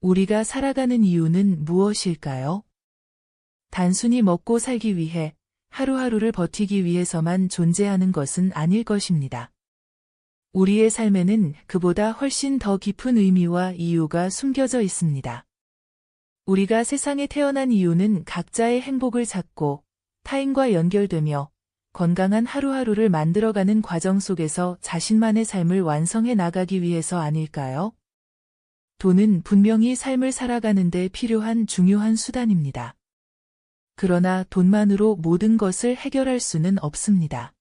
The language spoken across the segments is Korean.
우리가 살아가는 이유는 무엇일까요? 단순히 먹고 살기 위해, 하루하루를 버티기 위해서만 존재하는 것은 아닐 것입니다. 우리의 삶에는 그보다 훨씬 더 깊은 의미와 이유가 숨겨져 있습니다. 우리가 세상에 태어난 이유는 각자의 행복을 찾고 타인과 연결되며 건강한 하루하루를 만들어가는 과정 속에서 자신만의 삶을 완성해 나가기 위해서 아닐까요? 돈은 분명히 삶을 살아가는 데 필요한 중요한 수단입니다. 그러나 돈만으로 모든 것을 해결할 수는 없습니다.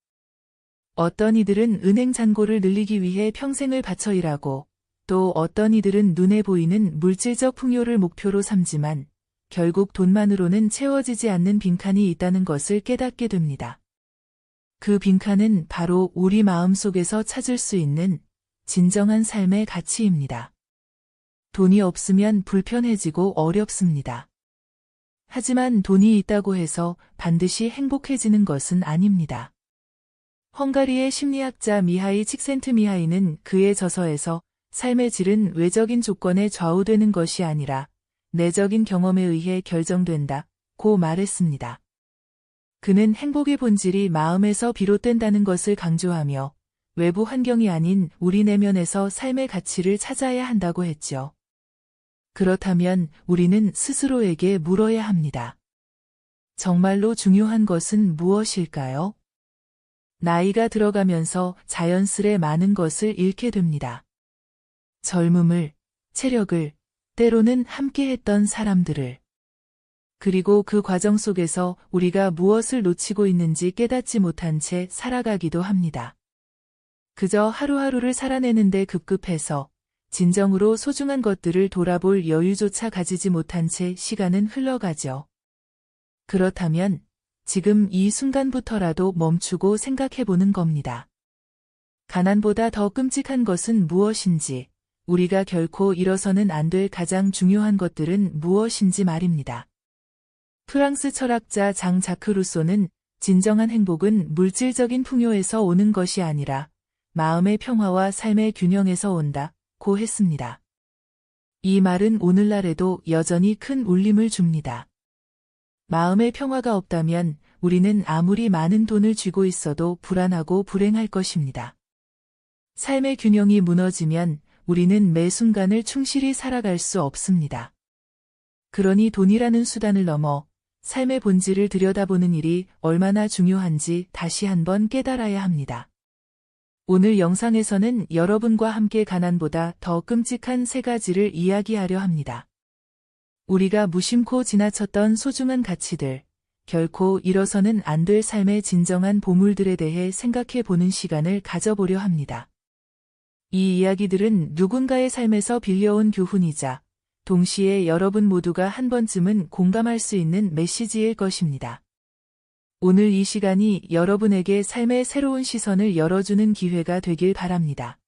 어떤 이들은 은행 잔고를 늘리기 위해 평생을 바쳐 일하고, 또 어떤 이들은 눈에 보이는 물질적 풍요를 목표로 삼지만 결국 돈만으로는 채워지지 않는 빈칸이 있다는 것을 깨닫게 됩니다. 그 빈칸은 바로 우리 마음 속에서 찾을 수 있는 진정한 삶의 가치입니다. 돈이 없으면 불편해지고 어렵습니다. 하지만 돈이 있다고 해서 반드시 행복해지는 것은 아닙니다. 헝가리의 심리학자 미하이 칙센트미하이는 그의 저서에서 삶의 질은 외적인 조건에 좌우되는 것이 아니라 내적인 경험에 의해 결정된다고 말했습니다. 그는 행복의 본질이 마음에서 비롯된다는 것을 강조하며 외부 환경이 아닌 우리 내면에서 삶의 가치를 찾아야 한다고 했죠. 그렇다면 우리는 스스로에게 물어야 합니다. 정말로 중요한 것은 무엇일까요? 나이가 들어가면서 자연스레 많은 것을 잃게 됩니다. 젊음을, 체력을, 때로는 함께했던 사람들을. 그리고 그 과정 속에서 우리가 무엇을 놓치고 있는지 깨닫지 못한 채 살아가기도 합니다. 그저 하루하루를 살아내는데 급급해서 진정으로 소중한 것들을 돌아볼 여유조차 가지지 못한 채 시간은 흘러가죠. 그렇다면 지금 이 순간부터라도 멈추고 생각해보는 겁니다. 가난보다 더 끔찍한 것은 무엇인지, 우리가 결코 잃어서는 안 될 가장 중요한 것들은 무엇인지 말입니다. 프랑스 철학자 장 자크 루소는 진정한 행복은 물질적인 풍요에서 오는 것이 아니라 마음의 평화와 삶의 균형에서 온다고 했습니다. 이 말은 오늘날에도 여전히 큰 울림을 줍니다. 마음의 평화가 없다면 우리는 아무리 많은 돈을 쥐고 있어도 불안하고 불행할 것입니다. 삶의 균형이 무너지면 우리는 매 순간을 충실히 살아갈 수 없습니다. 그러니 돈이라는 수단을 넘어 삶의 본질을 들여다보는 일이 얼마나 중요한지 다시 한번 깨달아야 합니다. 오늘 영상에서는 여러분과 함께 가난보다 더 끔찍한 세 가지를 이야기하려 합니다. 우리가 무심코 지나쳤던 소중한 가치들, 결코 잃어서는 안 될 삶의 진정한 보물들에 대해 생각해 보는 시간을 가져보려 합니다. 이 이야기들은 누군가의 삶에서 빌려온 교훈이자 동시에 여러분 모두가 한 번쯤은 공감할 수 있는 메시지일 것입니다. 오늘 이 시간이 여러분에게 삶의 새로운 시선을 열어주는 기회가 되길 바랍니다.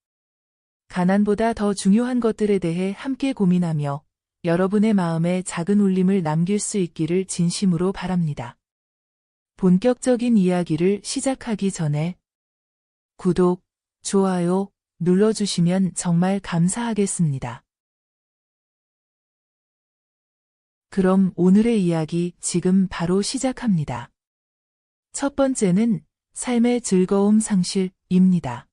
가난보다 더 중요한 것들에 대해 함께 고민하며 여러분의 마음에 작은 울림을 남길 수 있기를 진심으로 바랍니다. 본격적인 이야기를 시작하기 전에 구독, 좋아요 눌러주시면 정말 감사하겠습니다. 그럼 오늘의 이야기 지금 바로 시작합니다. 첫 번째는 삶의 즐거움 상실입니다.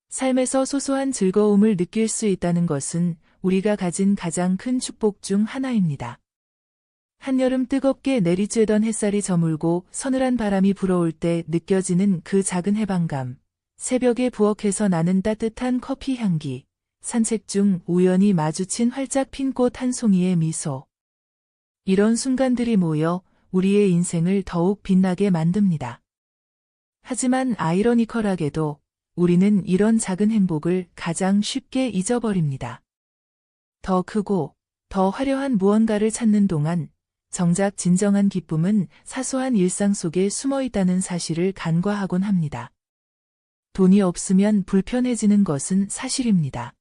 삶에서 소소한 즐거움을 느낄 수 있다는 것은 우리가 가진 가장 큰 축복 중 하나입니다. 한여름 뜨겁게 내리쬐던 햇살이 저물고 서늘한 바람이 불어올 때 느껴지는 그 작은 해방감, 새벽에 부엌에서 나는 따뜻한 커피 향기, 산책 중 우연히 마주친 활짝 핀 꽃 한 송이의 미소. 이런 순간들이 모여 우리의 인생을 더욱 빛나게 만듭니다. 하지만 아이러니컬하게도 우리는 이런 작은 행복을 가장 쉽게 잊어버립니다. 더 크고 더 화려한 무언가를 찾는 동안 정작 진정한 기쁨은 사소한 일상 속에 숨어 있다는 사실을 간과하곤 합니다. 돈이 없으면 불편해지는 것은 사실입니다.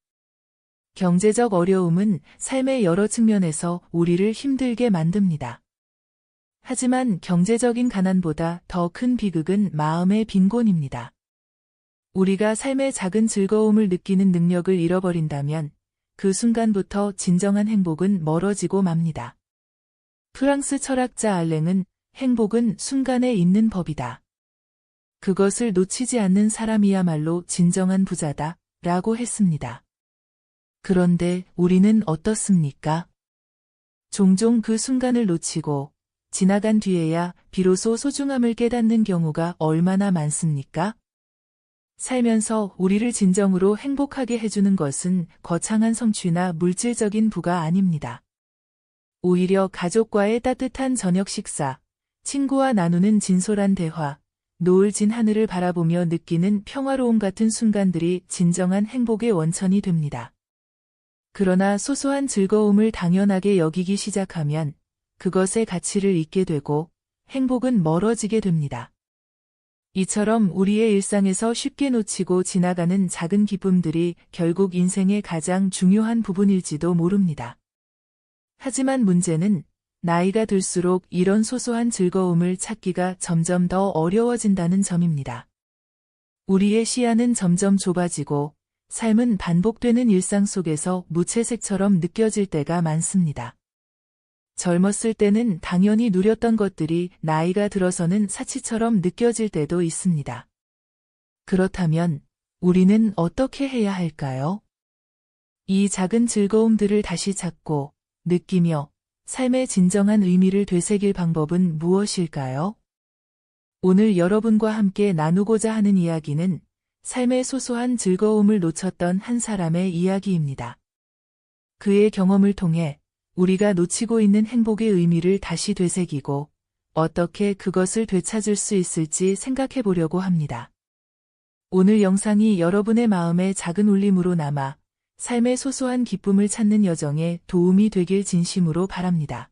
경제적 어려움은 삶의 여러 측면에서 우리를 힘들게 만듭니다. 하지만 경제적인 가난보다 더 큰 비극은 마음의 빈곤입니다. 우리가 삶의 작은 즐거움을 느끼는 능력을 잃어버린다면 그 순간부터 진정한 행복은 멀어지고 맙니다. 프랑스 철학자 알랭은 행복은 순간에 있는 법이다. 그것을 놓치지 않는 사람이야말로 진정한 부자다 라고 했습니다. 그런데 우리는 어떻습니까? 종종 그 순간을 놓치고 지나간 뒤에야 비로소 소중함을 깨닫는 경우가 얼마나 많습니까? 살면서 우리를 진정으로 행복하게 해주는 것은 거창한 성취나 물질적인 부가 아닙니다. 오히려 가족과의 따뜻한 저녁 식사, 친구와 나누는 진솔한 대화, 노을 진 하늘을 바라보며 느끼는 평화로움 같은 순간들이 진정한 행복의 원천이 됩니다. 그러나 소소한 즐거움을 당연하게 여기기 시작하면 그것의 가치를 잊게 되고 행복은 멀어지게 됩니다. 이처럼 우리의 일상에서 쉽게 놓치고 지나가는 작은 기쁨들이 결국 인생의 가장 중요한 부분일지도 모릅니다. 하지만 문제는 나이가 들수록 이런 소소한 즐거움을 찾기가 점점 더 어려워진다는 점입니다. 우리의 시야는 점점 좁아지고 삶은 반복되는 일상 속에서 무채색처럼 느껴질 때가 많습니다. 젊었을 때는 당연히 누렸던 것들이 나이가 들어서는 사치처럼 느껴질 때도 있습니다. 그렇다면 우리는 어떻게 해야 할까요? 이 작은 즐거움들을 다시 찾고 느끼며 삶의 진정한 의미를 되새길 방법은 무엇일까요? 오늘 여러분과 함께 나누고자 하는 이야기는 삶의 소소한 즐거움을 놓쳤던 한 사람의 이야기입니다. 그의 경험을 통해 우리가 놓치고 있는 행복의 의미를 다시 되새기고 어떻게 그것을 되찾을 수 있을지 생각해 보려고 합니다. 오늘 영상이 여러분의 마음에 작은 울림으로 남아 삶의 소소한 기쁨을 찾는 여정에 도움이 되길 진심으로 바랍니다.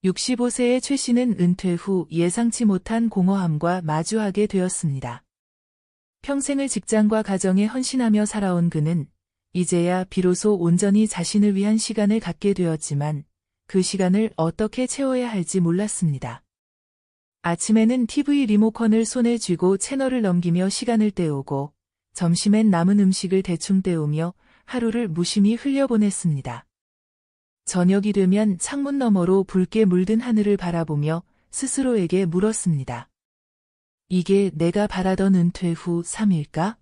65세의 최 씨는 은퇴 후 예상치 못한 공허함과 마주하게 되었습니다. 평생을 직장과 가정에 헌신하며 살아온 그는 이제야 비로소 온전히 자신을 위한 시간을 갖게 되었지만 그 시간을 어떻게 채워야 할지 몰랐습니다. 아침에는 TV 리모컨을 손에 쥐고 채널을 넘기며 시간을 때우고 점심엔 남은 음식을 대충 때우며 하루를 무심히 흘려보냈습니다. 저녁이 되면 창문 너머로 붉게 물든 하늘을 바라보며 스스로에게 물었습니다. 이게 내가 바라던 은퇴 후 삶일까?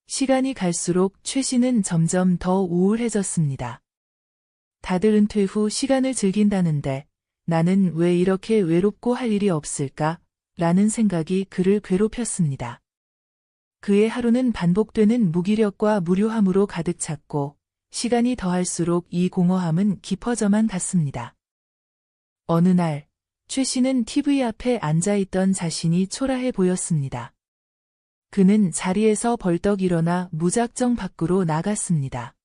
시간이 갈수록 최 씨는 점점 더 우울해졌습니다. 다들 은퇴 후 시간을 즐긴다는데 나는 왜 이렇게 외롭고 할 일이 없을까? 라는 생각이 그를 괴롭혔습니다. 그의 하루는 반복되는 무기력과 무료함으로 가득 찼고 시간이 더할수록 이 공허함은 깊어져만 갔습니다. 어느 날 최 씨는 TV 앞에 앉아있던 자신이 초라해 보였습니다. 그는 자리에서 벌떡 일어나 무작정 밖으로 나갔습니다.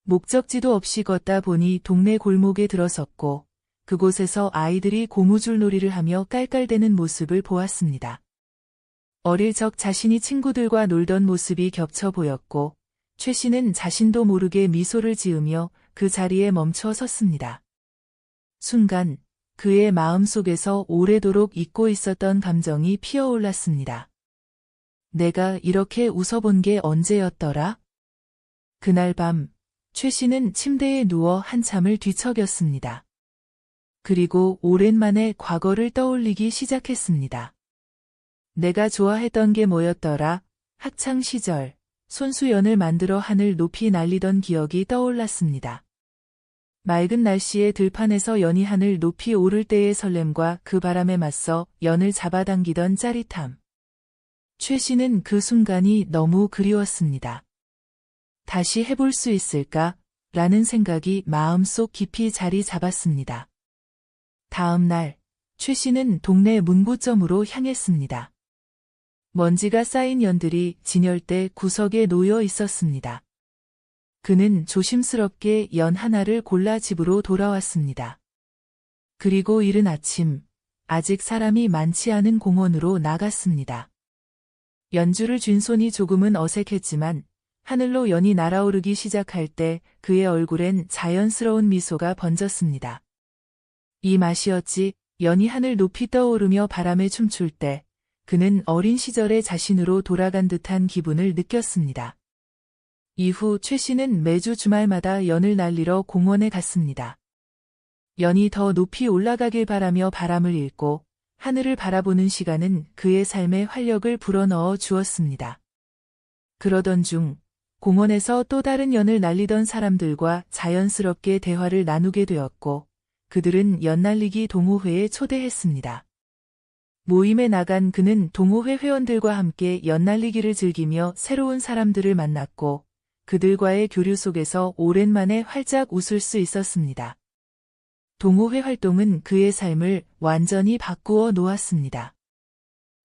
목적지도 없이 걷다 보니 동네 골목에 들어섰고 그곳에서 아이들이 고무줄놀이를 하며 깔깔대는 모습을 보았습니다. 어릴 적 자신이 친구들과 놀던 모습이 겹쳐 보였고 최 씨는 자신도 모르게 미소를 지으며 그 자리에 멈춰 섰습니다. 순간 그의 마음속에서 오래도록 잊고 있었던 감정이 피어올랐습니다. 내가 이렇게 웃어본 게 언제였더라? 그날 밤 최 씨는 침대에 누워 한참을 뒤척였습니다. 그리고 오랜만에 과거를 떠올리기 시작했습니다. 내가 좋아했던 게 뭐였더라? 학창 시절 손수연을 만들어 하늘 높이 날리던 기억이 떠올랐습니다. 맑은 날씨에 들판에서 연이 하늘 높이 오를 때의 설렘과 그 바람에 맞서 연을 잡아당기던 짜릿함. 최 씨는 그 순간이 너무 그리웠습니다. 다시 해볼 수 있을까? 라는 생각이 마음속 깊이 자리 잡았습니다. 다음 날, 최 씨는 동네 문구점으로 향했습니다. 먼지가 쌓인 연들이 진열대 구석에 놓여 있었습니다. 그는 조심스럽게 연 하나를 골라 집으로 돌아왔습니다. 그리고 이른 아침, 아직 사람이 많지 않은 공원으로 나갔습니다. 연주를 쥔 손이 조금은 어색했지만 하늘로 연이 날아오르기 시작할 때 그의 얼굴엔 자연스러운 미소가 번졌습니다. 이 맛이었지. 연이 하늘 높이 떠오르며 바람에 춤출 때 그는 어린 시절의 자신으로 돌아간 듯한 기분을 느꼈습니다. 이후 최 씨는 매주 주말마다 연을 날리러 공원에 갔습니다. 연이 더 높이 올라가길 바라며 바람을 읽고 하늘을 바라보는 시간은 그의 삶에 활력을 불어넣어 주었습니다. 그러던 중 공원에서 또 다른 연을 날리던 사람들과 자연스럽게 대화를 나누게 되었고 그들은 연날리기 동호회에 초대했습니다. 모임에 나간 그는 동호회 회원들과 함께 연날리기를 즐기며 새로운 사람들을 만났고 그들과의 교류 속에서 오랜만에 활짝 웃을 수 있었습니다. 동호회 활동은 그의 삶을 완전히 바꾸어 놓았습니다.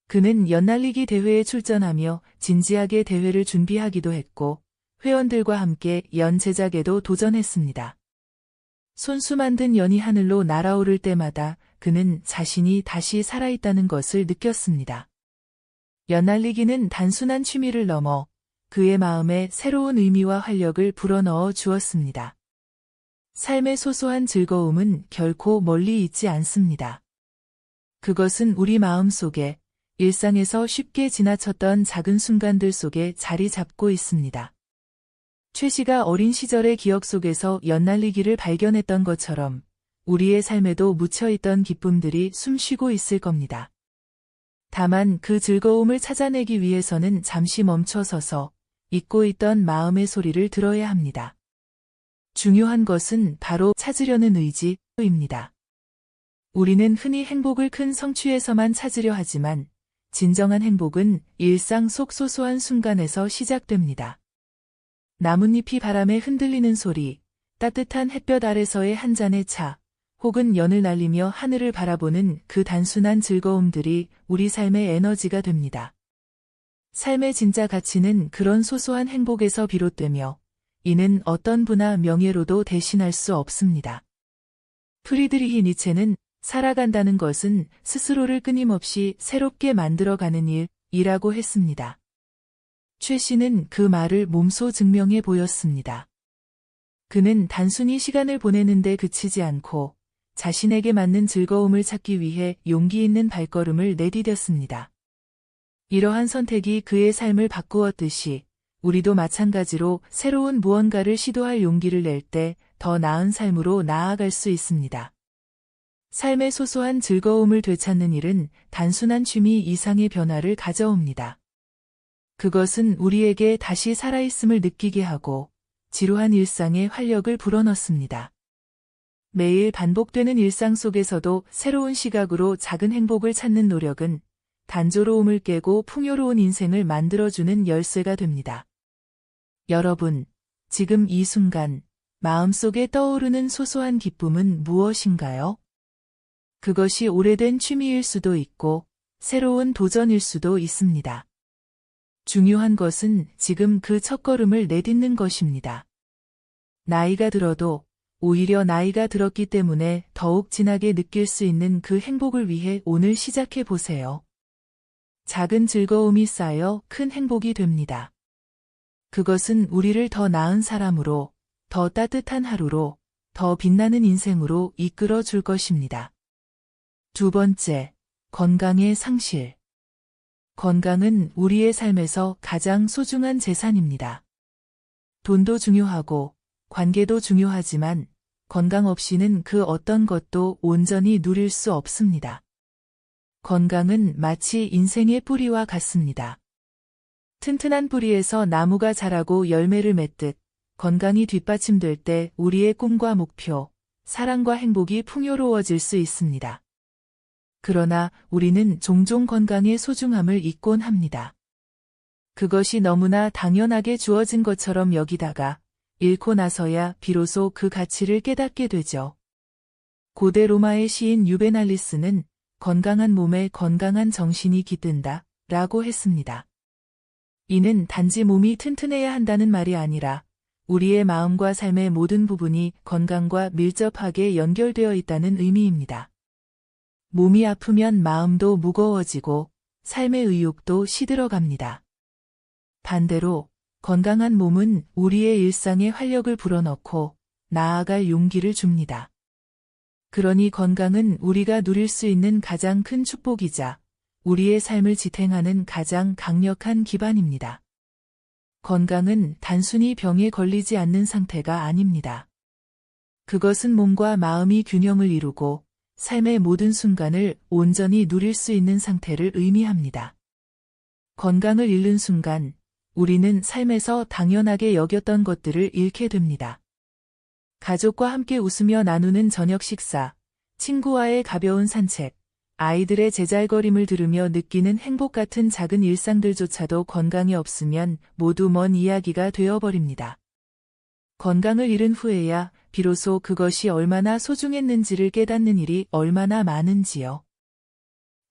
그는 연날리기 대회에 출전하며 진지하게 대회를 준비하기도 했고 회원들과 함께 연 제작에도 도전했습니다. 손수 만든 연이 하늘로 날아오를 때마다 그는 자신이 다시 살아있다는 것을 느꼈습니다. 연날리기는 단순한 취미를 넘어 그의 마음에 새로운 의미와 활력을 불어넣어 주었습니다. 삶의 소소한 즐거움은 결코 멀리 있지 않습니다. 그것은 우리 마음 속에 일상에서 쉽게 지나쳤던 작은 순간들 속에 자리 잡고 있습니다. 최 씨가 어린 시절의 기억 속에서 연날리기를 발견했던 것처럼 우리의 삶에도 묻혀있던 기쁨들이 숨쉬고 있을 겁니다. 다만 그 즐거움을 찾아내기 위해서는 잠시 멈춰서서 잊고 있던 마음의 소리를 들어야 합니다. 중요한 것은 바로 찾으려는 의지입니다. 우리는 흔히 행복을 큰 성취에서만 찾으려 하지만 진정한 행복은 일상 속 소소한 순간에서 시작됩니다. 나뭇잎이 바람에 흔들리는 소리, 따뜻한 햇볕 아래서의 한 잔의 차, 혹은 연을 날리며 하늘을 바라보는 그 단순한 즐거움들이 우리 삶의 에너지가 됩니다. 삶의 진짜 가치는 그런 소소한 행복에서 비롯되며 이는 어떤 부나 명예로도 대신할 수 없습니다. 프리드리히 니체는 살아간다는 것은 스스로를 끊임없이 새롭게 만들어가는 일이라고 했습니다. 최 씨는 그 말을 몸소 증명해 보였습니다. 그는 단순히 시간을 보내는 데 그치지 않고 자신에게 맞는 즐거움을 찾기 위해 용기 있는 발걸음을 내디뎠습니다. 이러한 선택이 그의 삶을 바꾸었듯이 우리도 마찬가지로 새로운 무언가를 시도할 용기를 낼 때 더 나은 삶으로 나아갈 수 있습니다. 삶의 소소한 즐거움을 되찾는 일은 단순한 취미 이상의 변화를 가져옵니다. 그것은 우리에게 다시 살아있음을 느끼게 하고 지루한 일상에 활력을 불어넣습니다. 매일 반복되는 일상 속에서도 새로운 시각으로 작은 행복을 찾는 노력은 단조로움을 깨고 풍요로운 인생을 만들어주는 열쇠가 됩니다. 여러분, 지금 이 순간 마음속에 떠오르는 소소한 기쁨은 무엇인가요? 그것이 오래된 취미일 수도 있고 새로운 도전일 수도 있습니다. 중요한 것은 지금 그 첫걸음을 내딛는 것입니다. 나이가 들어도 오히려 나이가 들었기 때문에 더욱 진하게 느낄 수 있는 그 행복을 위해 오늘 시작해 보세요. 작은 즐거움이 쌓여 큰 행복이 됩니다. 그것은 우리를 더 나은 사람으로, 더 따뜻한 하루로, 더 빛나는 인생으로 이끌어 줄 것입니다. 두 번째, 건강의 상실. 건강은 우리의 삶에서 가장 소중한 재산입니다. 돈도 중요하고 관계도 중요하지만 건강 없이는 그 어떤 것도 온전히 누릴 수 없습니다. 건강은 마치 인생의 뿌리와 같습니다. 튼튼한 뿌리에서 나무가 자라고 열매를 맺듯 건강이 뒷받침될 때 우리의 꿈과 목표, 사랑과 행복이 풍요로워질 수 있습니다. 그러나 우리는 종종 건강의 소중함을 잊곤 합니다. 그것이 너무나 당연하게 주어진 것처럼 여기다가 잃고 나서야 비로소 그 가치를 깨닫게 되죠. 고대 로마의 시인 유베날리스는 건강한 몸에 건강한 정신이 깃든다 라고 했습니다. 이는 단지 몸이 튼튼해야 한다는 말이 아니라 우리의 마음과 삶의 모든 부분이 건강과 밀접하게 연결되어 있다는 의미입니다. 몸이 아프면 마음도 무거워지고 삶의 의욕도 시들어갑니다. 반대로 건강한 몸은 우리의 일상에 활력을 불어넣고 나아갈 용기를 줍니다. 그러니 건강은 우리가 누릴 수 있는 가장 큰 축복이자 우리의 삶을 지탱하는 가장 강력한 기반입니다. 건강은 단순히 병에 걸리지 않는 상태가 아닙니다. 그것은 몸과 마음이 균형을 이루고 삶의 모든 순간을 온전히 누릴 수 있는 상태를 의미합니다. 건강을 잃는 순간 우리는 삶에서 당연하게 여겼던 것들을 잃게 됩니다. 가족과 함께 웃으며 나누는 저녁 식사, 친구와의 가벼운 산책, 아이들의 제잘거림을 들으며 느끼는 행복 같은 작은 일상들조차도 건강이 없으면 모두 먼 이야기가 되어버립니다. 건강을 잃은 후에야 비로소 그것이 얼마나 소중했는지를 깨닫는 일이 얼마나 많은지요.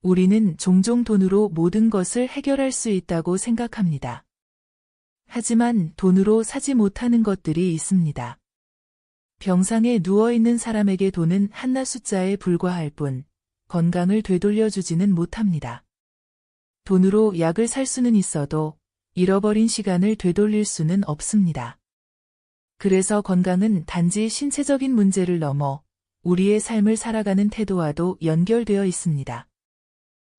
우리는 종종 돈으로 모든 것을 해결할 수 있다고 생각합니다. 하지만 돈으로 사지 못하는 것들이 있습니다. 병상에 누워있는 사람에게 돈은 한낱 숫자에 불과할 뿐 건강을 되돌려주지는 못합니다. 돈으로 약을 살 수는 있어도 잃어버린 시간을 되돌릴 수는 없습니다. 그래서 건강은 단지 신체적인 문제를 넘어 우리의 삶을 살아가는 태도와도 연결되어 있습니다.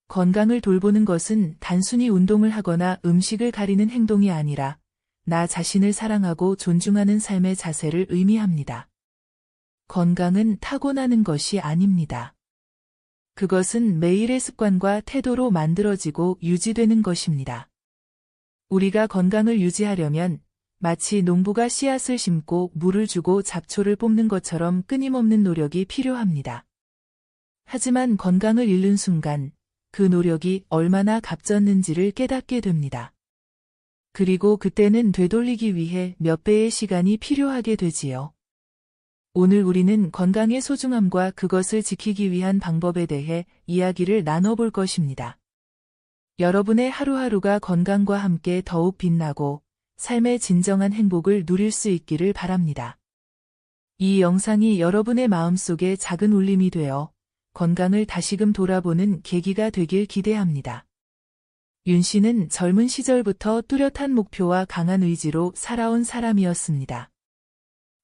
건강을 돌보는 것은 단순히 운동을 하거나 음식을 가리는 행동이 아니라 나 자신을 사랑하고 존중하는 삶의 자세를 의미합니다. 건강은 타고나는 것이 아닙니다. 그것은 매일의 습관과 태도로 만들어지고 유지되는 것입니다. 우리가 건강을 유지하려면 마치 농부가 씨앗을 심고 물을 주고 잡초를 뽑는 것처럼 끊임없는 노력이 필요합니다. 하지만 건강을 잃는 순간 그 노력이 얼마나 값졌는지를 깨닫게 됩니다. 그리고 그때는 되돌리기 위해 몇 배의 시간이 필요하게 되지요. 오늘 우리는 건강의 소중함과 그것을 지키기 위한 방법에 대해 이야기를 나눠볼 것입니다. 여러분의 하루하루가 건강과 함께 더욱 빛나고 삶의 진정한 행복을 누릴 수 있기를 바랍니다. 이 영상이 여러분의 마음속에 작은 울림이 되어 건강을 다시금 돌아보는 계기가 되길 기대합니다. 윤 씨는 젊은 시절부터 뚜렷한 목표와 강한 의지로 살아온 사람이었습니다.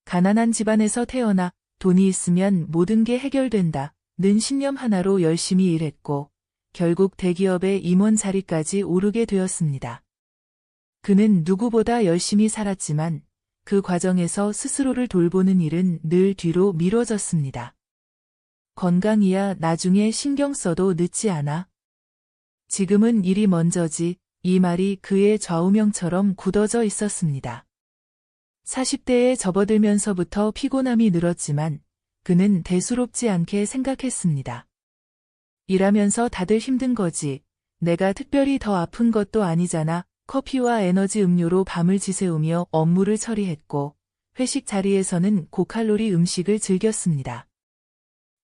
가난한 집안에서 태어나 돈이 있으면 모든 게 해결된다 는 신념 하나로 열심히 일했고 결국 대기업의 임원 자리까지 오르게 되었습니다. 그는 누구보다 열심히 살았지만 그 과정에서 스스로를 돌보는 일은 늘 뒤로 미뤄졌습니다. 건강이야 나중에 신경 써도 늦지 않아. 지금은 일이 먼저지 이 말이 그의 좌우명처럼 굳어져 있었습니다. 40대에 접어들면서부터 피곤함이 늘었지만 그는 대수롭지 않게 생각했습니다. 일하면서 다들 힘든 거지. 내가 특별히 더 아픈 것도 아니잖아. 커피와 에너지 음료로 밤을 지새우며 업무를 처리했고 회식 자리에서는 고칼로리 음식을 즐겼습니다.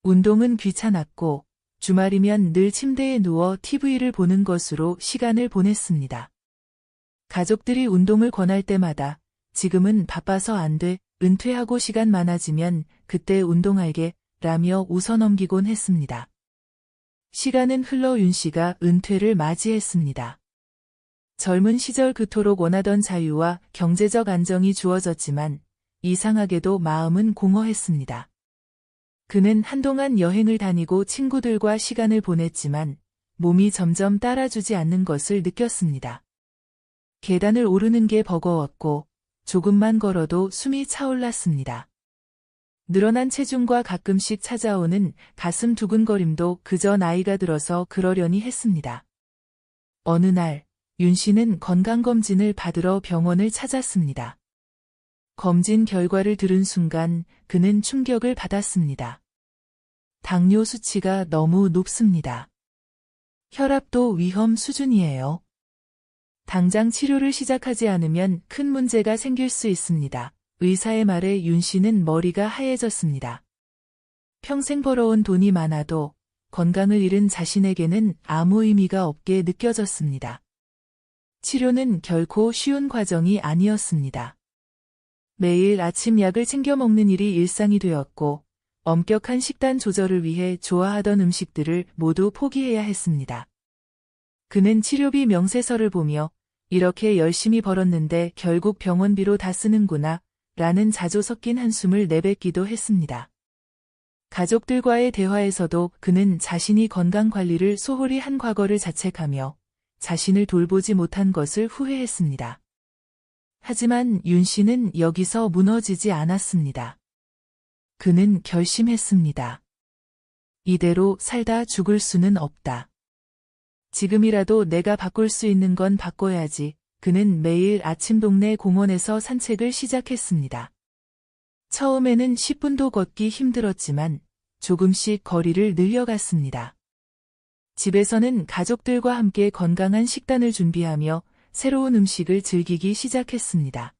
운동은 귀찮았고 주말이면 늘 침대에 누워 TV를 보는 것으로 시간을 보냈습니다. 가족들이 운동을 권할 때마다 지금은 바빠서 안 돼, 은퇴하고 시간 많아지면 그때 운동할게 라며 웃어넘기곤 했습니다. 시간은 흘러 윤 씨가 은퇴를 맞이했습니다. 젊은 시절 그토록 원하던 자유와 경제적 안정이 주어졌지만 이상하게도 마음은 공허했습니다. 그는 한동안 여행을 다니고 친구들과 시간을 보냈지만 몸이 점점 따라주지 않는 것을 느꼈습니다. 계단을 오르는 게 버거웠고 조금만 걸어도 숨이 차올랐습니다. 늘어난 체중과 가끔씩 찾아오는 가슴 두근거림도 그저 나이가 들어서 그러려니 했습니다. 어느 날 윤 씨는 건강검진을 받으러 병원을 찾았습니다. 검진 결과를 들은 순간 그는 충격을 받았습니다. 당뇨 수치가 너무 높습니다. 혈압도 위험 수준이에요. 당장 치료를 시작하지 않으면 큰 문제가 생길 수 있습니다. 의사의 말에 윤 씨는 머리가 하얘졌습니다. 평생 벌어온 돈이 많아도 건강을 잃은 자신에게는 아무 의미가 없게 느껴졌습니다. 치료는 결코 쉬운 과정이 아니었습니다. 매일 아침 약을 챙겨 먹는 일이 일상이 되었고 엄격한 식단 조절을 위해 좋아하던 음식들을 모두 포기해야 했습니다. 그는 치료비 명세서를 보며 이렇게 열심히 벌었는데 결국 병원비로 다 쓰는구나 라는 자조 섞인 한숨을 내뱉기도 했습니다. 가족들과의 대화에서도 그는 자신이 건강관리를 소홀히 한 과거를 자책하며 자신을 돌보지 못한 것을 후회했습니다. 하지만 윤 씨는 여기서 무너지지 않았습니다. 그는 결심했습니다. 이대로 살다 죽을 수는 없다. 지금이라도 내가 바꿀 수 있는 건 바꿔야지. 그는 매일 아침 동네 공원에서 산책을 시작했습니다. 처음에는 10분도 걷기 힘들었지만 조금씩 거리를 늘려갔습니다. 집에서는 가족들과 함께 건강한 식단을 준비하며 새로운 음식을 즐기기 시작했습니다.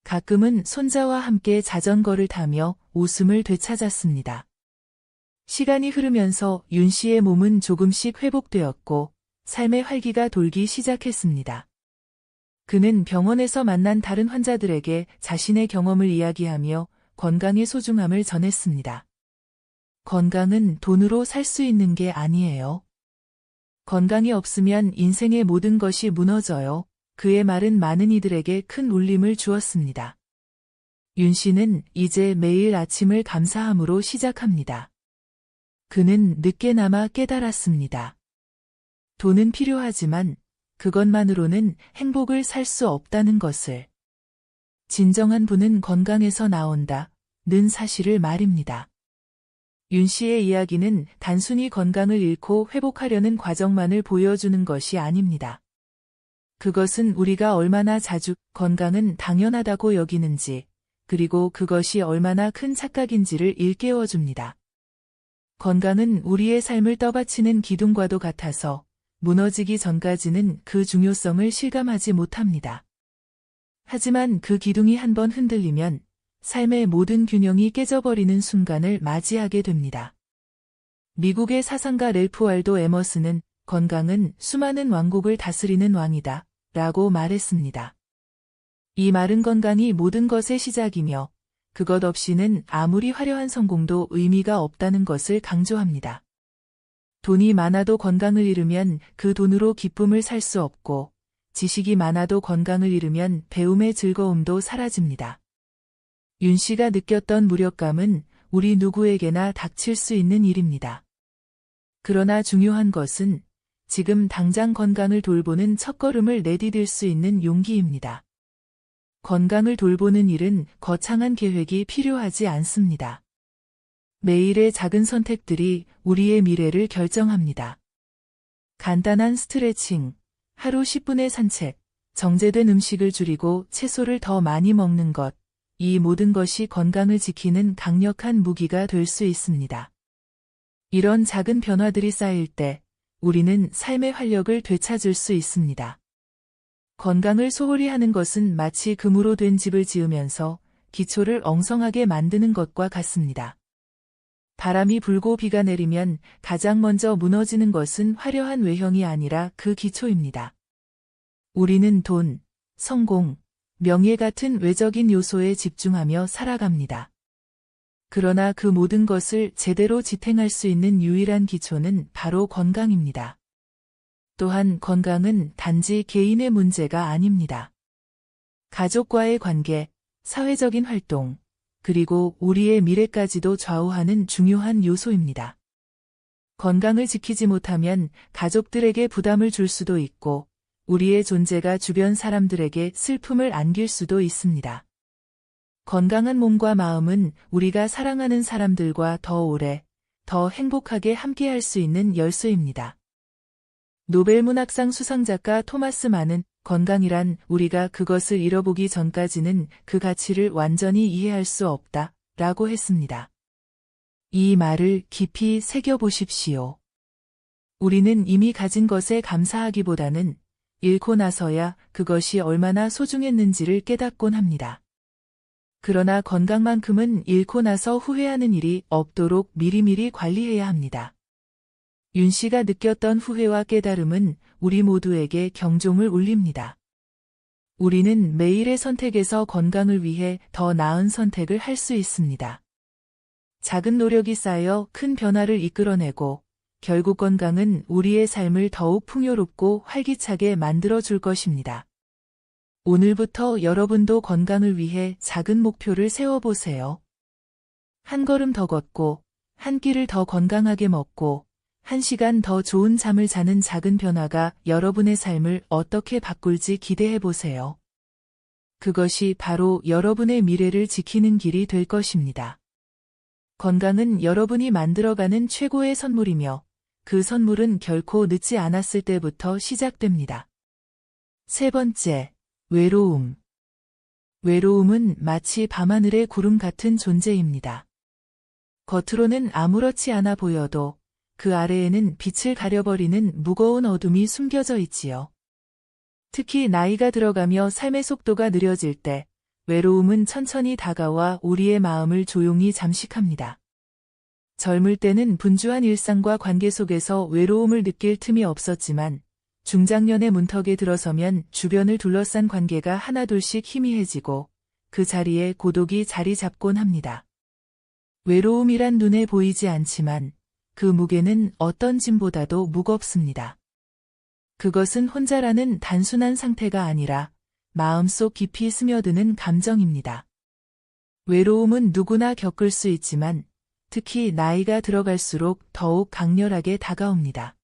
가끔은 손자와 함께 자전거를 타며 웃음을 되찾았습니다. 시간이 흐르면서 윤 씨의 몸은 조금씩 회복되었고 삶의 활기가 돌기 시작했습니다. 그는 병원에서 만난 다른 환자들에게 자신의 경험을 이야기하며 건강의 소중함을 전했습니다. 건강은 돈으로 살 수 있는 게 아니에요. 건강이 없으면 인생의 모든 것이 무너져요. 그의 말은 많은 이들에게 큰 울림을 주었습니다. 윤 씨는 이제 매일 아침을 감사함으로 시작합니다. 그는 늦게나마 깨달았습니다. 돈은 필요하지만 그것만으로는 행복을 살 수 없다는 것을. 진정한 부는 건강에서 나온다는 사실을 말입니다. 윤 씨의 이야기는 단순히 건강을 잃고 회복하려는 과정만을 보여주는 것이 아닙니다. 그것은 우리가 얼마나 자주 건강은 당연하다고 여기는지, 그리고 그것이 얼마나 큰 착각인지를 일깨워줍니다. 건강은 우리의 삶을 떠받치는 기둥과도 같아서 무너지기 전까지는 그 중요성을 실감하지 못합니다. 하지만 그 기둥이 한번 흔들리면 삶의 모든 균형이 깨져버리는 순간을 맞이하게 됩니다. 미국의 사상가 랠프 월도 에머슨은 건강은 수많은 왕국을 다스리는 왕이다 라고 말했습니다. 이 말은 건강이 모든 것의 시작이며 그것 없이는 아무리 화려한 성공도 의미가 없다는 것을 강조합니다. 돈이 많아도 건강을 잃으면 그 돈으로 기쁨을 살 수 없고 지식이 많아도 건강을 잃으면 배움의 즐거움도 사라집니다. 윤 씨가 느꼈던 무력감은 우리 누구에게나 닥칠 수 있는 일입니다. 그러나 중요한 것은 지금 당장 건강을 돌보는 첫걸음을 내디딜 수 있는 용기입니다. 건강을 돌보는 일은 거창한 계획이 필요하지 않습니다. 매일의 작은 선택들이 우리의 미래를 결정합니다. 간단한 스트레칭, 하루 10분의 산책, 정제된 음식을 줄이고 채소를 더 많이 먹는 것, 이 모든 것이 건강을 지키는 강력한 무기가 될 수 있습니다. 이런 작은 변화들이 쌓일 때 우리는 삶의 활력을 되찾을 수 있습니다. 건강을 소홀히 하는 것은 마치 금으로 된 집을 지으면서 기초를 엉성하게 만드는 것과 같습니다. 바람이 불고 비가 내리면 가장 먼저 무너지는 것은 화려한 외형이 아니라 그 기초입니다. 우리는 돈, 성공, 명예 같은 외적인 요소에 집중하며 살아갑니다. 그러나 그 모든 것을 제대로 지탱할 수 있는 유일한 기초는 바로 건강입니다. 또한 건강은 단지 개인의 문제가 아닙니다. 가족과의 관계, 사회적인 활동, 그리고 우리의 미래까지도 좌우하는 중요한 요소입니다. 건강을 지키지 못하면 가족들에게 부담을 줄 수도 있고 우리의 존재가 주변 사람들에게 슬픔을 안길 수도 있습니다. 건강한 몸과 마음은 우리가 사랑하는 사람들과 더 오래, 더 행복하게 함께할 수 있는 열쇠입니다. 노벨문학상 수상작가 토마스 만은 건강이란 우리가 그것을 잃어보기 전까지는 그 가치를 완전히 이해할 수 없다 라고 했습니다. 이 말을 깊이 새겨보십시오. 우리는 이미 가진 것에 감사하기보다는 잃고 나서야 그것이 얼마나 소중했는지를 깨닫곤 합니다. 그러나 건강만큼은 잃고 나서 후회하는 일이 없도록 미리미리 관리해야 합니다. 윤 씨가 느꼈던 후회와 깨달음은 우리 모두에게 경종을 울립니다. 우리는 매일의 선택에서 건강을 위해 더 나은 선택을 할 수 있습니다. 작은 노력이 쌓여 큰 변화를 이끌어내고 결국 건강은 우리의 삶을 더욱 풍요롭고 활기차게 만들어줄 것입니다. 오늘부터 여러분도 건강을 위해 작은 목표를 세워보세요. 한 걸음 더 걷고, 한 끼를 더 건강하게 먹고, 1시간 더 좋은 잠을 자는 작은 변화가 여러분의 삶을 어떻게 바꿀지 기대해보세요. 그것이 바로 여러분의 미래를 지키는 길이 될 것입니다. 건강은 여러분이 만들어가는 최고의 선물이며 그 선물은 결코 늦지 않았을 때부터 시작됩니다. 세 번째, 외로움. 외로움은 마치 밤하늘의 구름 같은 존재입니다. 겉으로는 아무렇지 않아 보여도 그 아래에는 빛을 가려버리는 무거운 어둠이 숨겨져 있지요. 특히 나이가 들어가며 삶의 속도가 느려질 때 외로움은 천천히 다가와 우리의 마음을 조용히 잠식합니다. 젊을 때는 분주한 일상과 관계 속에서 외로움을 느낄 틈이 없었지만 중장년의 문턱에 들어서면 주변을 둘러싼 관계가 하나둘씩 희미해지고 그 자리에 고독이 자리 잡곤 합니다. 외로움이란 눈에 보이지 않지만 그 무게는 어떤 짐보다도 무겁습니다. 그것은 혼자라는 단순한 상태가 아니라 마음속 깊이 스며드는 감정입니다. 외로움은 누구나 겪을 수 있지만 특히 나이가 들어갈수록 더욱 강렬하게 다가옵니다.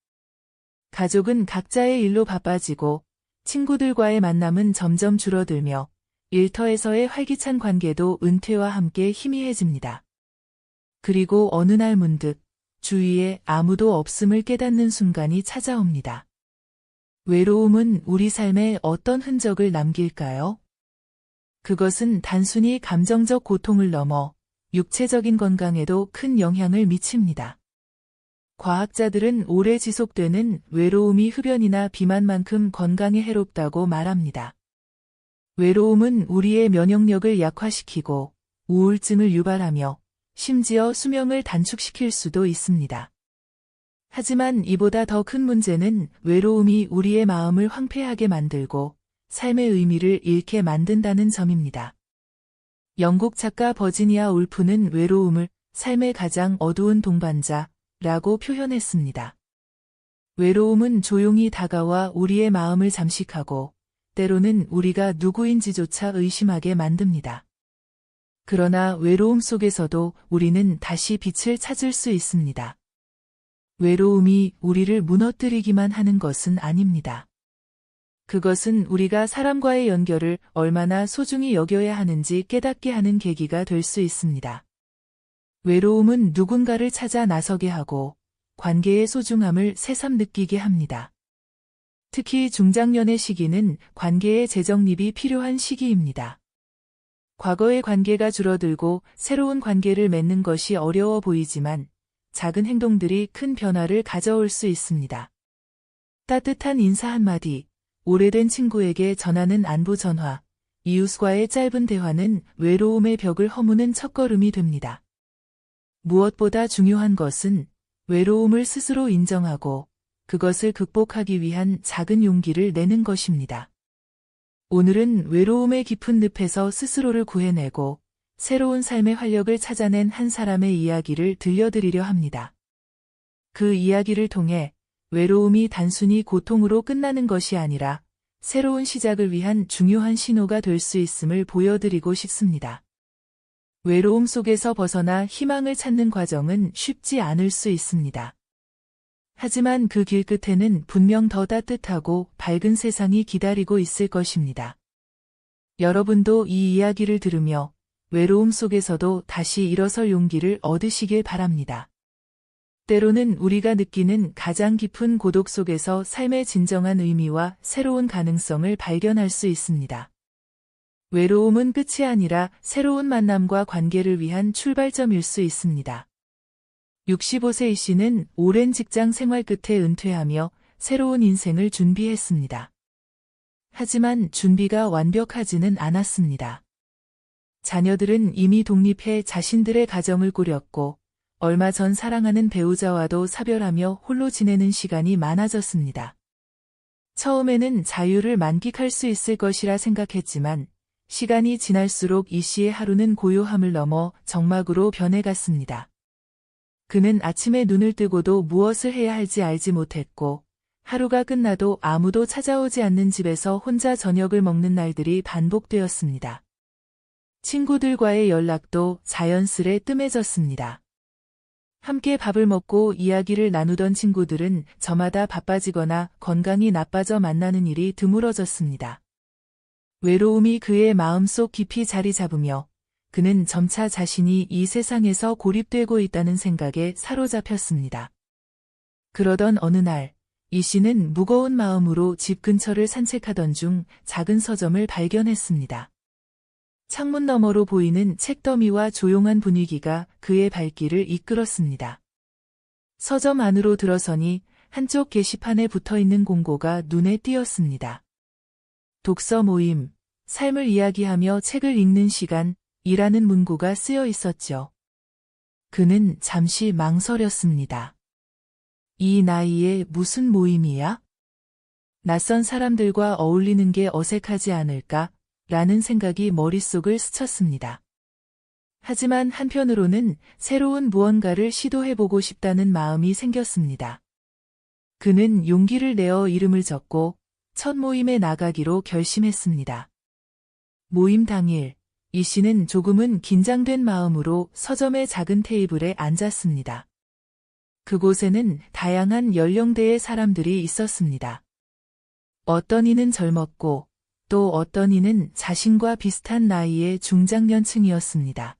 가족은 각자의 일로 바빠지고 친구들과의 만남은 점점 줄어들며 일터에서의 활기찬 관계도 은퇴와 함께 희미해집니다. 그리고 어느 날 문득 주위에 아무도 없음을 깨닫는 순간이 찾아옵니다. 외로움은 우리 삶에 어떤 흔적을 남길까요? 그것은 단순히 감정적 고통을 넘어 육체적인 건강에도 큰 영향을 미칩니다. 과학자들은 오래 지속되는 외로움이 흡연이나 비만만큼 건강에 해롭다고 말합니다. 외로움은 우리의 면역력을 약화시키고 우울증을 유발하며 심지어 수명을 단축시킬 수도 있습니다. 하지만 이보다 더 큰 문제는 외로움이 우리의 마음을 황폐하게 만들고 삶의 의미를 잃게 만든다는 점입니다. 영국 작가 버지니아 울프는 외로움을 삶의 가장 어두운 동반자라고 표현했습니다. 외로움은 조용히 다가와 우리의 마음을 잠식하고 때로는 우리가 누구인지조차 의심하게 만듭니다. 그러나 외로움 속에서도 우리는 다시 빛을 찾을 수 있습니다. 외로움이 우리를 무너뜨리기만 하는 것은 아닙니다. 그것은 우리가 사람과의 연결을 얼마나 소중히 여겨야 하는지 깨닫게 하는 계기가 될 수 있습니다. 외로움은 누군가를 찾아 나서게 하고 관계의 소중함을 새삼 느끼게 합니다. 특히 중장년의 시기는 관계의 재정립이 필요한 시기입니다. 과거의 관계가 줄어들고 새로운 관계를 맺는 것이 어려워 보이지만 작은 행동들이 큰 변화를 가져올 수 있습니다. 따뜻한 인사 한마디, 오래된 친구에게 전하는 안부 전화, 이웃과의 짧은 대화는 외로움의 벽을 허무는 첫걸음이 됩니다. 무엇보다 중요한 것은 외로움을 스스로 인정하고 그것을 극복하기 위한 작은 용기를 내는 것입니다. 오늘은 외로움의 깊은 늪에서 스스로를 구해내고 새로운 삶의 활력을 찾아낸 한 사람의 이야기를 들려드리려 합니다. 그 이야기를 통해 외로움이 단순히 고통으로 끝나는 것이 아니라 새로운 시작을 위한 중요한 신호가 될 수 있음을 보여드리고 싶습니다. 외로움 속에서 벗어나 희망을 찾는 과정은 쉽지 않을 수 있습니다. 하지만 그 길 끝에는 분명 더 따뜻하고 밝은 세상이 기다리고 있을 것입니다. 여러분도 이 이야기를 들으며 외로움 속에서도 다시 일어설 용기를 얻으시길 바랍니다. 때로는 우리가 느끼는 가장 깊은 고독 속에서 삶의 진정한 의미와 새로운 가능성을 발견할 수 있습니다. 외로움은 끝이 아니라 새로운 만남과 관계를 위한 출발점일 수 있습니다. 65세 이 씨는 오랜 직장 생활 끝에 은퇴하며 새로운 인생을 준비했습니다. 하지만 준비가 완벽하지는 않았습니다. 자녀들은 이미 독립해 자신들의 가정을 꾸렸고 얼마 전 사랑하는 배우자와도 사별하며 홀로 지내는 시간이 많아졌습니다. 처음에는 자유를 만끽할 수 있을 것이라 생각했지만 시간이 지날수록 이 씨의 하루는 고요함을 넘어 적막으로 변해갔습니다. 그는 아침에 눈을 뜨고도 무엇을 해야 할지 알지 못했고 하루가 끝나도 아무도 찾아오지 않는 집에서 혼자 저녁을 먹는 날들이 반복되었습니다. 친구들과의 연락도 자연스레 뜸해졌습니다. 함께 밥을 먹고 이야기를 나누던 친구들은 저마다 바빠지거나 건강이 나빠져 만나는 일이 드물어졌습니다. 외로움이 그의 마음속 깊이 자리 잡으며 그는 점차 자신이 이 세상에서 고립되고 있다는 생각에 사로잡혔습니다. 그러던 어느 날, 이 씨는 무거운 마음으로 집 근처를 산책하던 중 작은 서점을 발견했습니다. 창문 너머로 보이는 책더미와 조용한 분위기가 그의 발길을 이끌었습니다. 서점 안으로 들어서니 한쪽 게시판에 붙어있는 공고가 눈에 띄었습니다. 독서 모임, 삶을 이야기하며 책을 읽는 시간, 이라는 문구가 쓰여 있었죠. 그는 잠시 망설였습니다. 이 나이에 무슨 모임이야? 낯선 사람들과 어울리는 게 어색하지 않을까? 라는 생각이 머릿속을 스쳤습니다. 하지만 한편으로는 새로운 무언가를 시도해보고 싶다는 마음이 생겼습니다. 그는 용기를 내어 이름을 적고 첫 모임에 나가기로 결심했습니다. 모임 당일, 이 씨는 조금은 긴장된 마음으로 서점의 작은 테이블에 앉았습니다. 그곳에는 다양한 연령대의 사람들이 있었습니다. 어떤 이는 젊었고 또 어떤 이는 자신과 비슷한 나이의 중장년층이었습니다.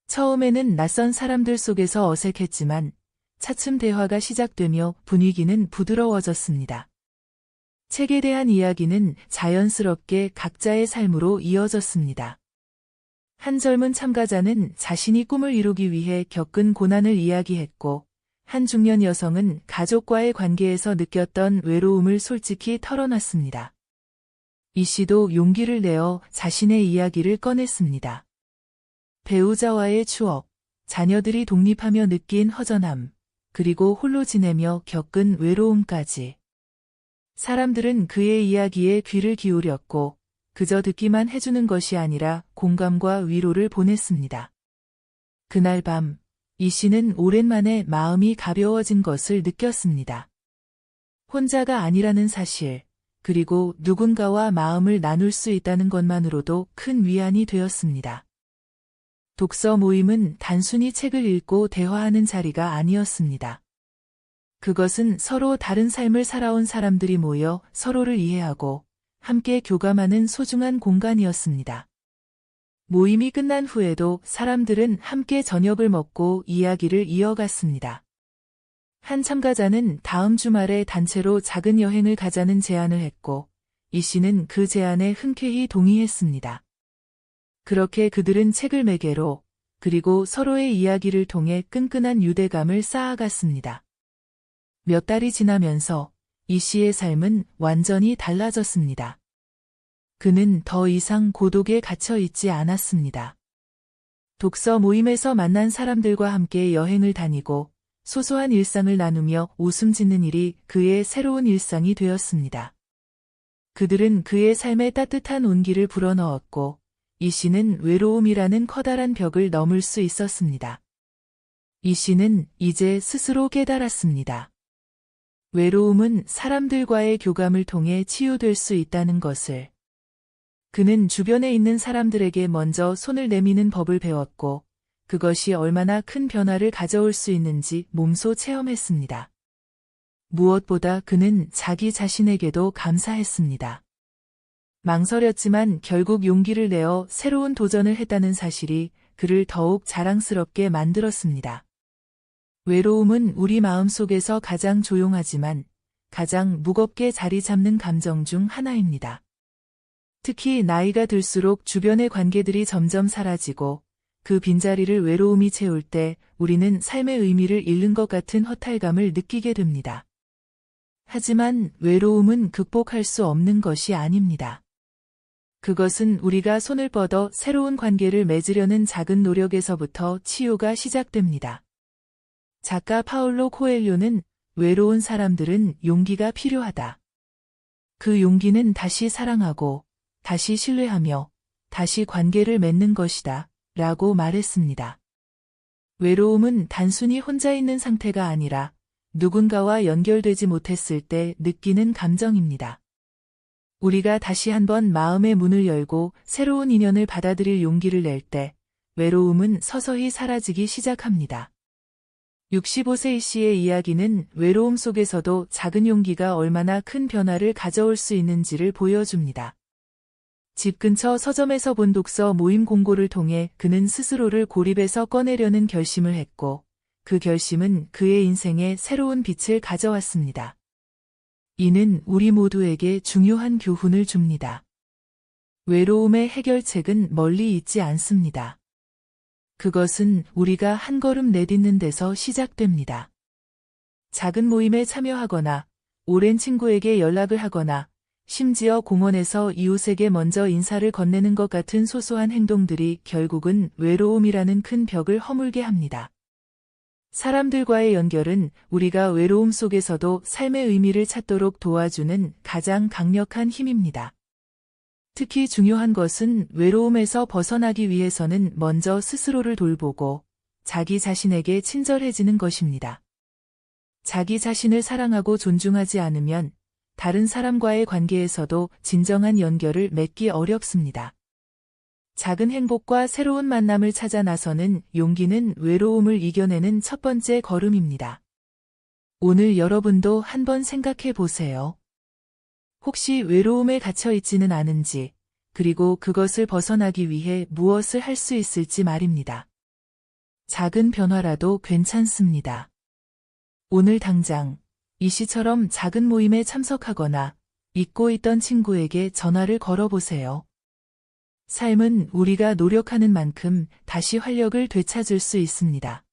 처음에는 낯선 사람들 속에서 어색했지만 차츰 대화가 시작되며 분위기는 부드러워졌습니다. 책에 대한 이야기는 자연스럽게 각자의 삶으로 이어졌습니다. 한 젊은 참가자는 자신이 꿈을 이루기 위해 겪은 고난을 이야기했고, 한 중년 여성은 가족과의 관계에서 느꼈던 외로움을 솔직히 털어놨습니다. 이 씨도 용기를 내어 자신의 이야기를 꺼냈습니다. 배우자와의 추억, 자녀들이 독립하며 느낀 허전함, 그리고 홀로 지내며 겪은 외로움까지. 사람들은 그의 이야기에 귀를 기울였고 그저 듣기만 해주는 것이 아니라 공감과 위로를 보냈습니다. 그날 밤, 이 씨는 오랜만에 마음이 가벼워진 것을 느꼈습니다. 혼자가 아니라는 사실, 그리고 누군가와 마음을 나눌 수 있다는 것만으로도 큰 위안이 되었습니다. 독서 모임은 단순히 책을 읽고 대화하는 자리가 아니었습니다. 그것은 서로 다른 삶을 살아온 사람들이 모여 서로를 이해하고 함께 교감하는 소중한 공간이었습니다. 모임이 끝난 후에도 사람들은 함께 저녁을 먹고 이야기를 이어갔습니다. 한 참가자는 다음 주말에 단체로 작은 여행을 가자는 제안을 했고, 이 씨는 그 제안에 흔쾌히 동의했습니다. 그렇게 그들은 책을 매개로, 그리고 서로의 이야기를 통해 끈끈한 유대감을 쌓아갔습니다. 몇 달이 지나면서 이 씨의 삶은 완전히 달라졌습니다. 그는 더 이상 고독에 갇혀 있지 않았습니다. 독서 모임에서 만난 사람들과 함께 여행을 다니고 소소한 일상을 나누며 웃음 짓는 일이 그의 새로운 일상이 되었습니다. 그들은 그의 삶에 따뜻한 온기를 불어넣었고 이 씨는 외로움이라는 커다란 벽을 넘을 수 있었습니다. 이 씨는 이제 스스로 깨달았습니다. 외로움은 사람들과의 교감을 통해 치유될 수 있다는 것을. 그는 주변에 있는 사람들에게 먼저 손을 내미는 법을 배웠고, 그것이 얼마나 큰 변화를 가져올 수 있는지 몸소 체험했습니다. 무엇보다 그는 자기 자신에게도 감사했습니다. 망설였지만 결국 용기를 내어 새로운 도전을 했다는 사실이 그를 더욱 자랑스럽게 만들었습니다. 외로움은 우리 마음속에서 가장 조용하지만 가장 무겁게 자리 잡는 감정 중 하나입니다. 특히 나이가 들수록 주변의 관계들이 점점 사라지고 그 빈자리를 외로움이 채울 때 우리는 삶의 의미를 잃는 것 같은 허탈감을 느끼게 됩니다. 하지만 외로움은 극복할 수 없는 것이 아닙니다. 그것은 우리가 손을 뻗어 새로운 관계를 맺으려는 작은 노력에서부터 치유가 시작됩니다. 작가 파울로 코엘료는 외로운 사람들은 용기가 필요하다. 그 용기는 다시 사랑하고, 다시 신뢰하며, 다시 관계를 맺는 것이다. 라고 말했습니다. 외로움은 단순히 혼자 있는 상태가 아니라 누군가와 연결되지 못했을 때 느끼는 감정입니다. 우리가 다시 한번 마음의 문을 열고 새로운 인연을 받아들일 용기를 낼 때 외로움은 서서히 사라지기 시작합니다. 65세 이 씨의 이야기는 외로움 속에서도 작은 용기가 얼마나 큰 변화를 가져올 수 있는지를 보여줍니다. 집 근처 서점에서 본 독서 모임 공고를 통해 그는 스스로를 고립에서 꺼내려는 결심을 했고, 그 결심은 그의 인생에 새로운 빛을 가져왔습니다. 이는 우리 모두에게 중요한 교훈을 줍니다. 외로움의 해결책은 멀리 있지 않습니다. 그것은 우리가 한 걸음 내딛는 데서 시작됩니다. 작은 모임에 참여하거나, 오랜 친구에게 연락을 하거나, 심지어 공원에서 이웃에게 먼저 인사를 건네는 것 같은 소소한 행동들이 결국은 외로움이라는 큰 벽을 허물게 합니다. 사람들과의 연결은 우리가 외로움 속에서도 삶의 의미를 찾도록 도와주는 가장 강력한 힘입니다. 특히 중요한 것은 외로움에서 벗어나기 위해서는 먼저 스스로를 돌보고 자기 자신에게 친절해지는 것입니다. 자기 자신을 사랑하고 존중하지 않으면 다른 사람과의 관계에서도 진정한 연결을 맺기 어렵습니다. 작은 행복과 새로운 만남을 찾아 나서는 용기는 외로움을 이겨내는 첫 번째 걸음입니다. 오늘 여러분도 한번 생각해 보세요. 혹시 외로움에 갇혀 있지는 않은지, 그리고 그것을 벗어나기 위해 무엇을 할 수 있을지 말입니다. 작은 변화라도 괜찮습니다. 오늘 당장 이 시처럼 작은 모임에 참석하거나 잊고 있던 친구에게 전화를 걸어보세요. 삶은 우리가 노력하는 만큼 다시 활력을 되찾을 수 있습니다.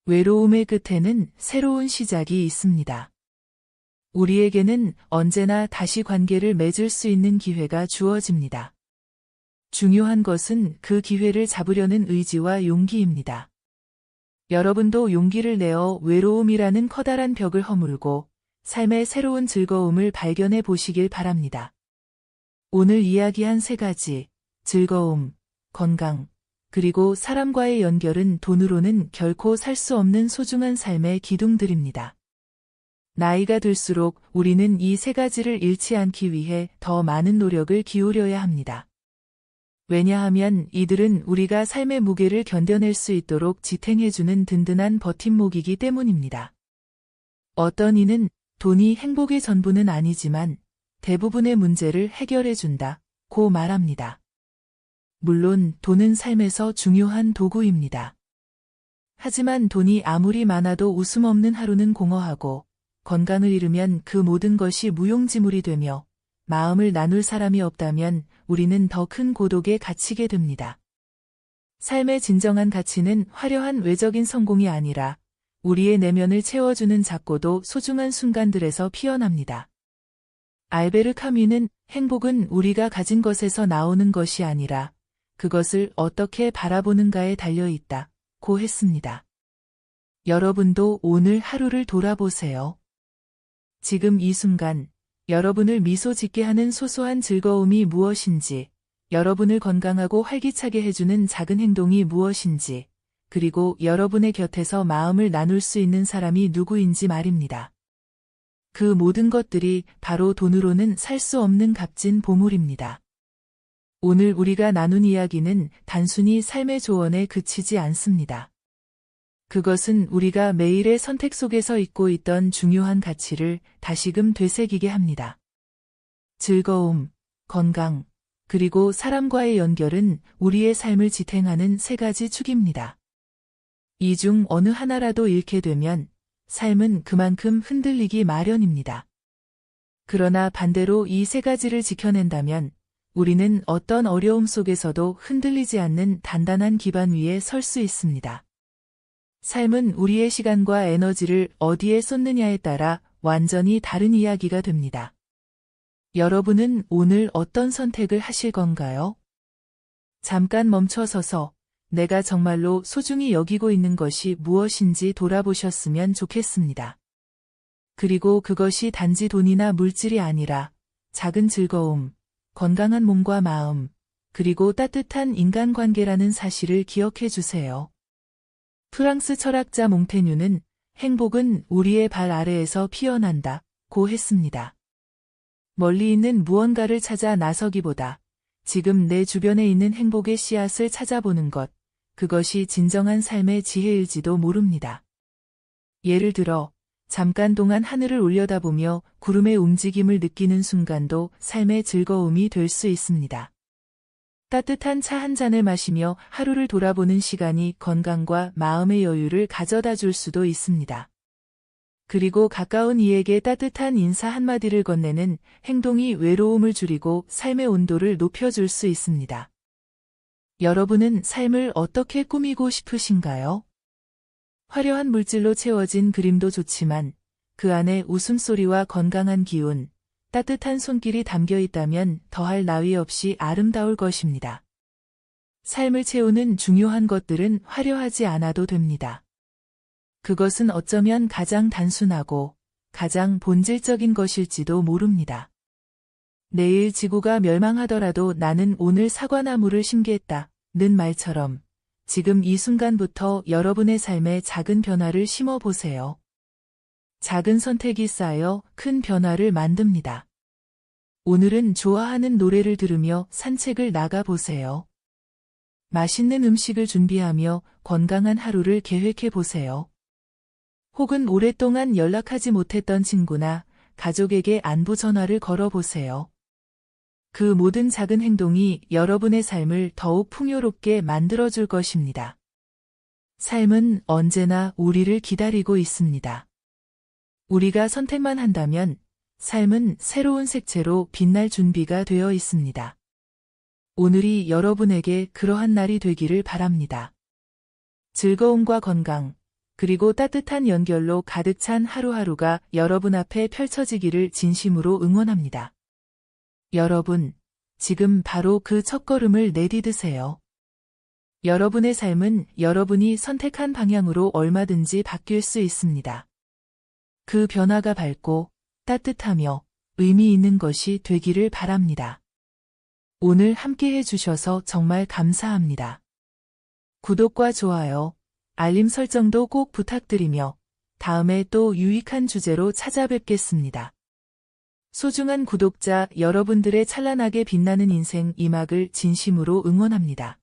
외로움의 끝에는 새로운 시작이 있습니다. 우리에게는 언제나 다시 관계를 맺을 수 있는 기회가 주어집니다. 중요한 것은 그 기회를 잡으려는 의지와 용기입니다. 여러분도 용기를 내어 외로움이라는 커다란 벽을 허물고 삶의 새로운 즐거움을 발견해 보시길 바랍니다. 오늘 이야기한 세 가지, 즐거움, 건강, 그리고 사람과의 연결은 돈으로는 결코 살 수 없는 소중한 삶의 기둥들입니다. 나이가 들수록 우리는 이 세 가지를 잃지 않기 위해 더 많은 노력을 기울여야 합니다. 왜냐하면 이들은 우리가 삶의 무게를 견뎌낼 수 있도록 지탱해주는 든든한 버팀목이기 때문입니다. 어떤 이는 돈이 행복의 전부는 아니지만 대부분의 문제를 해결해준다고 말합니다. 물론 돈은 삶에서 중요한 도구입니다. 하지만 돈이 아무리 많아도 웃음 없는 하루는 공허하고 건강을 잃으면 그 모든 것이 무용지물이 되며 마음을 나눌 사람이 없다면 우리는 더 큰 고독에 갇히게 됩니다. 삶의 진정한 가치는 화려한 외적인 성공이 아니라 우리의 내면을 채워주는 작고도 소중한 순간들에서 피어납니다. 알베르 카뮈는 행복은 우리가 가진 것에서 나오는 것이 아니라 그것을 어떻게 바라보는가에 달려있다고 했습니다. 여러분도 오늘 하루를 돌아보세요. 지금 이 순간 여러분을 미소 짓게 하는 소소한 즐거움이 무엇인지, 여러분을 건강하고 활기차게 해주는 작은 행동이 무엇인지, 그리고 여러분의 곁에서 마음을 나눌 수 있는 사람이 누구인지 말입니다. 그 모든 것들이 바로 돈으로는 살 수 없는 값진 보물입니다. 오늘 우리가 나눈 이야기는 단순히 삶의 조언에 그치지 않습니다. 그것은 우리가 매일의 선택 속에서 잊고 있던 중요한 가치를 다시금 되새기게 합니다. 즐거움, 건강, 그리고 사람과의 연결은 우리의 삶을 지탱하는 세 가지 축입니다. 이 중 어느 하나라도 잃게 되면 삶은 그만큼 흔들리기 마련입니다. 그러나 반대로 이 세 가지를 지켜낸다면 우리는 어떤 어려움 속에서도 흔들리지 않는 단단한 기반 위에 설 수 있습니다. 삶은 우리의 시간과 에너지를 어디에 쏟느냐에 따라 완전히 다른 이야기가 됩니다. 여러분은 오늘 어떤 선택을 하실 건가요? 잠깐 멈춰서서 내가 정말로 소중히 여기고 있는 것이 무엇인지 돌아보셨으면 좋겠습니다. 그리고 그것이 단지 돈이나 물질이 아니라 작은 즐거움, 건강한 몸과 마음, 그리고 따뜻한 인간관계라는 사실을 기억해 주세요. 프랑스 철학자 몽테뉴는 행복은 우리의 발 아래에서 피어난다고 했습니다. 멀리 있는 무언가를 찾아 나서기보다 지금 내 주변에 있는 행복의 씨앗을 찾아보는 것, 그것이 진정한 삶의 지혜일지도 모릅니다. 예를 들어 잠깐 동안 하늘을 올려다보며 구름의 움직임을 느끼는 순간도 삶의 즐거움이 될 수 있습니다. 따뜻한 차 한 잔을 마시며 하루를 돌아보는 시간이 건강과 마음의 여유를 가져다 줄 수도 있습니다. 그리고 가까운 이에게 따뜻한 인사 한마디를 건네는 행동이 외로움을 줄이고 삶의 온도를 높여줄 수 있습니다. 여러분은 삶을 어떻게 꾸미고 싶으신가요? 화려한 물질로 채워진 그림도 좋지만 그 안에 웃음소리와 건강한 기운, 따뜻한 손길이 담겨 있다면 더할 나위 없이 아름다울 것입니다. 삶을 채우는 중요한 것들은 화려하지 않아도 됩니다. 그것은 어쩌면 가장 단순하고 가장 본질적인 것일지도 모릅니다. 내일 지구가 멸망하더라도 나는 오늘 사과나무를 심겠다는 말처럼 지금 이 순간부터 여러분의 삶에 작은 변화를 심어보세요. 작은 선택이 쌓여 큰 변화를 만듭니다. 오늘은 좋아하는 노래를 들으며 산책을 나가보세요. 맛있는 음식을 준비하며 건강한 하루를 계획해보세요. 혹은 오랫동안 연락하지 못했던 친구나 가족에게 안부 전화를 걸어보세요. 그 모든 작은 행동이 여러분의 삶을 더욱 풍요롭게 만들어줄 것입니다. 삶은 언제나 우리를 기다리고 있습니다. 우리가 선택만 한다면 삶은 새로운 색채로 빛날 준비가 되어 있습니다. 오늘이 여러분에게 그러한 날이 되기를 바랍니다. 즐거움과 건강, 그리고 따뜻한 연결로 가득 찬 하루하루가 여러분 앞에 펼쳐지기를 진심으로 응원합니다. 여러분, 지금 바로 그 첫걸음을 내디드세요. 여러분의 삶은 여러분이 선택한 방향으로 얼마든지 바뀔 수 있습니다. 그 변화가 밝고 따뜻하며 의미 있는 것이 되기를 바랍니다. 오늘 함께 해주셔서 정말 감사합니다. 구독과 좋아요, 알림 설정도 꼭 부탁드리며 다음에 또 유익한 주제로 찾아뵙겠습니다. 소중한 구독자 여러분들의 찬란하게 빛나는 인생 이막을 진심으로 응원합니다.